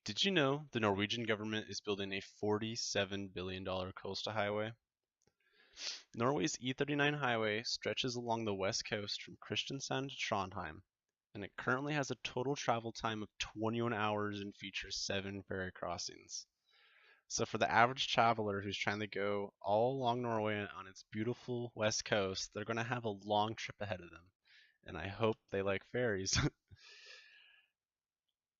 Did you know the Norwegian government is building a $47 billion coastal highway? Norway's E39 highway stretches along the west coast from Kristiansand to Trondheim, and it currently has a total travel time of 21 hours and features 7 ferry crossings. So for the average traveler who's trying to go all along Norway on its beautiful west coast, they're going to have a long trip ahead of them. And I hope they like ferries.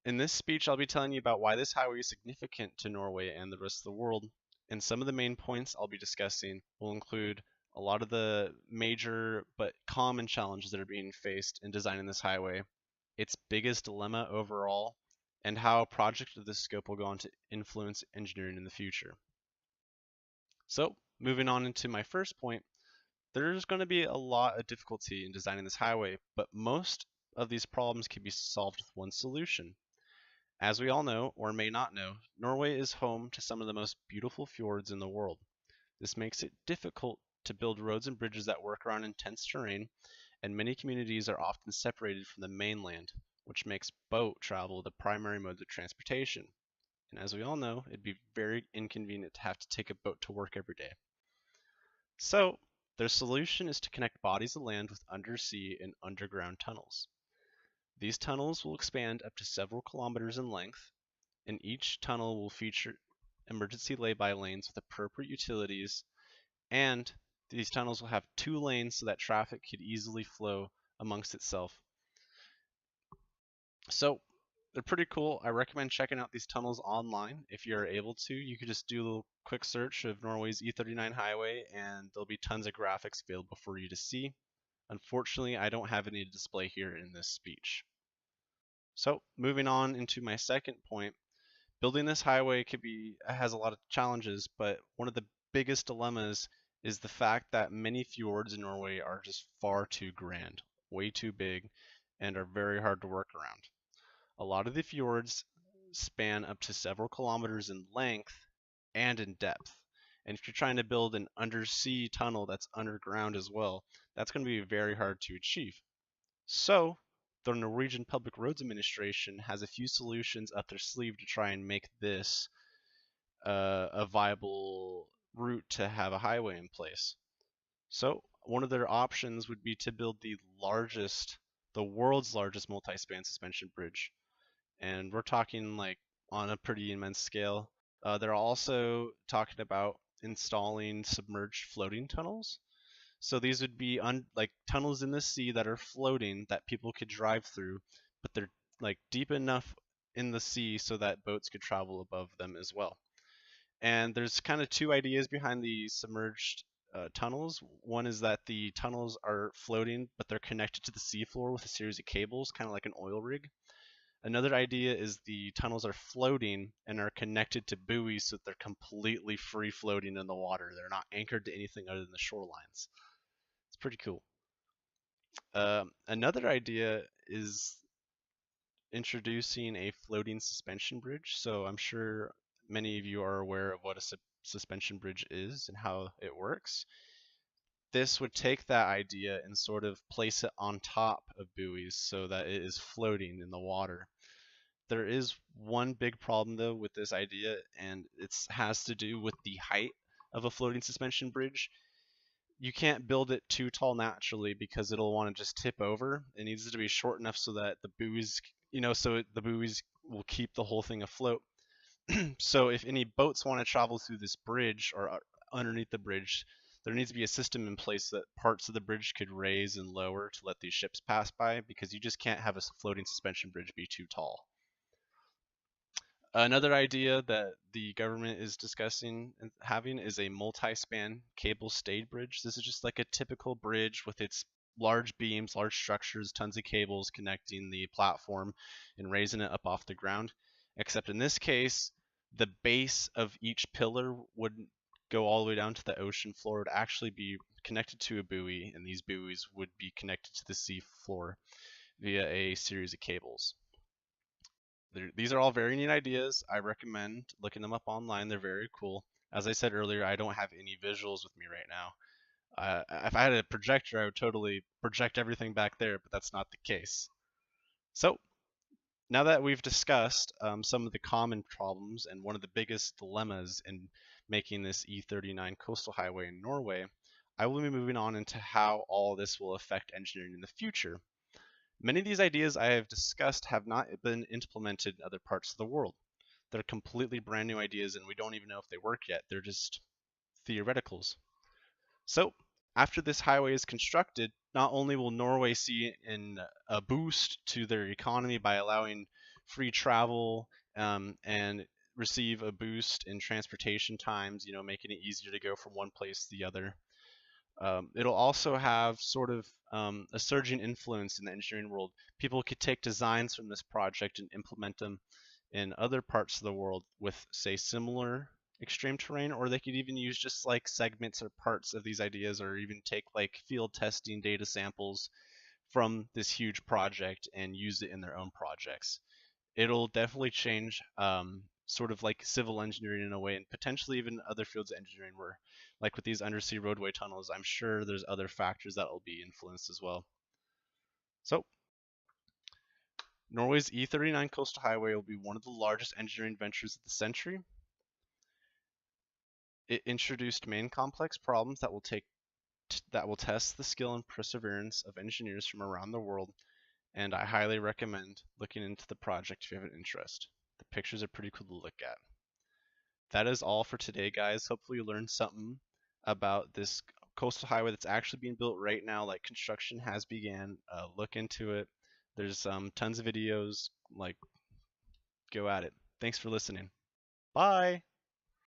In this speech, I'll be telling you about why this highway is significant to Norway and the rest of the world. And some of the main points I'll be discussing will include a lot of the major but common challenges that are being faced in designing this highway, its biggest dilemma overall, and how a project of this scope will go on to influence engineering in the future. So, moving on into my first point, there's going to be a lot of difficulty in designing this highway, but most of these problems can be solved with one solution. As we all know, or may not know, Norway is home to some of the most beautiful fjords in the world. This makes it difficult to build roads and bridges that work around intense terrain, and many communities are often separated from the mainland, which makes boat travel the primary mode of transportation. And as we all know, it'd be very inconvenient to have to take a boat to work every day. So, their solution is to connect bodies of land with undersea and underground tunnels. These tunnels will expand up to several kilometers in length, and each tunnel will feature emergency lay-by lanes with appropriate utilities, and these tunnels will have 2 lanes so that traffic could easily flow amongst itself. So they're pretty cool. I recommend checking out these tunnels online if you're able to. You could just do a little quick search of Norway's E39 highway, and there'll be tons of graphics available for you to see. Unfortunately, I don't have any to display here in this speech. So moving on into my second point, building this highway has a lot of challenges, but one of the biggest dilemmas is the fact that many fjords in Norway are just far too grand, way too big, and are very hard to work around. A lot of the fjords span up to several kilometers in length and in depth. And if you're trying to build an undersea tunnel that's underground as well, that's going to be very hard to achieve. So, the Norwegian Public Roads Administration has a few solutions up their sleeve to try and make this a viable route to have a highway in place. So, one of their options would be to build the world's largest multi-span suspension bridge. And we're talking like on a pretty immense scale. They're also talking about installing submerged floating tunnels. So these would be like tunnels in the sea that are floating that people could drive through, but they're like deep enough in the sea so that boats could travel above them as well. And there's kind of two ideas behind the submerged tunnels. One is that the tunnels are floating, but they're connected to the seafloor with a series of cables, kind of like an oil rig. Another idea is the tunnels are floating and are connected to buoys so that they're completely free floating in the water. They're not anchored to anything other than the shorelines. It's pretty cool. Another idea is introducing a floating suspension bridge. So I'm sure many of you are aware of what a suspension bridge is and how it works. This would take that idea and sort of place it on top of buoys so that it is floating in the water. There is one big problem though with this idea, and it has to do with the height of a floating suspension bridge. You can't build it too tall naturally because it'll want to just tip over. It needs to be short enough so that the buoys, so the buoys will keep the whole thing afloat. So if any boats want to travel through this bridge or underneath the bridge, there needs to be a system in place that parts of the bridge could raise and lower to let these ships pass by, because you just can't have a floating suspension bridge be too tall. Another idea that the government is discussing and having is a multi-span cable stayed bridge. This is just like a typical bridge with its large beams, large structures, tons of cables connecting the platform and raising it up off the ground. Except in this case, the base of each pillar wouldn't go all the way down to the ocean floor. It would actually be connected to a buoy, and these buoys would be connected to the sea floor via a series of cables. These are all very neat ideas. I recommend looking them up online. They're very cool. As I said earlier, I don't have any visuals with me right now. If I had a projector, I would totally project everything back there, but that's not the case. So, Now that we've discussed some of the common problems and one of the biggest dilemmas in making this E39 coastal highway in Norway, I will be moving on into how all this will affect engineering in the future. Many of these ideas I have discussed have not been implemented in other parts of the world. They're completely brand new ideas and we don't even know if they work yet. They're just theoreticals. So, after this highway is constructed, not only will Norway see a boost to their economy by allowing free travel and receive a boost in transportation times, making it easier to go from one place to the other. It'll also have sort of a surging influence in the engineering world. People could take designs from this project and implement them in other parts of the world with, say, similar extreme terrain, or they could even use just like segments or parts of these ideas, or even take like field testing data samples from this huge project and use it in their own projects. It'll definitely change sort of like civil engineering in a way, and potentially even other fields of engineering where, like with these undersea roadway tunnels, I'm sure there's other factors that will be influenced as well. So, Norway's E39 coastal highway will be one of the largest engineering ventures of the century. It introduced main complex problems that will test the skill and perseverance of engineers from around the world, and I highly recommend looking into the project if you have an interest. The pictures are pretty cool to look at. That is all for today, guys. Hopefully you learned something about this coastal highway that's actually being built right now. Like, construction has began. Look into it. There's tons of videos. Like, go at it. Thanks for listening. Bye.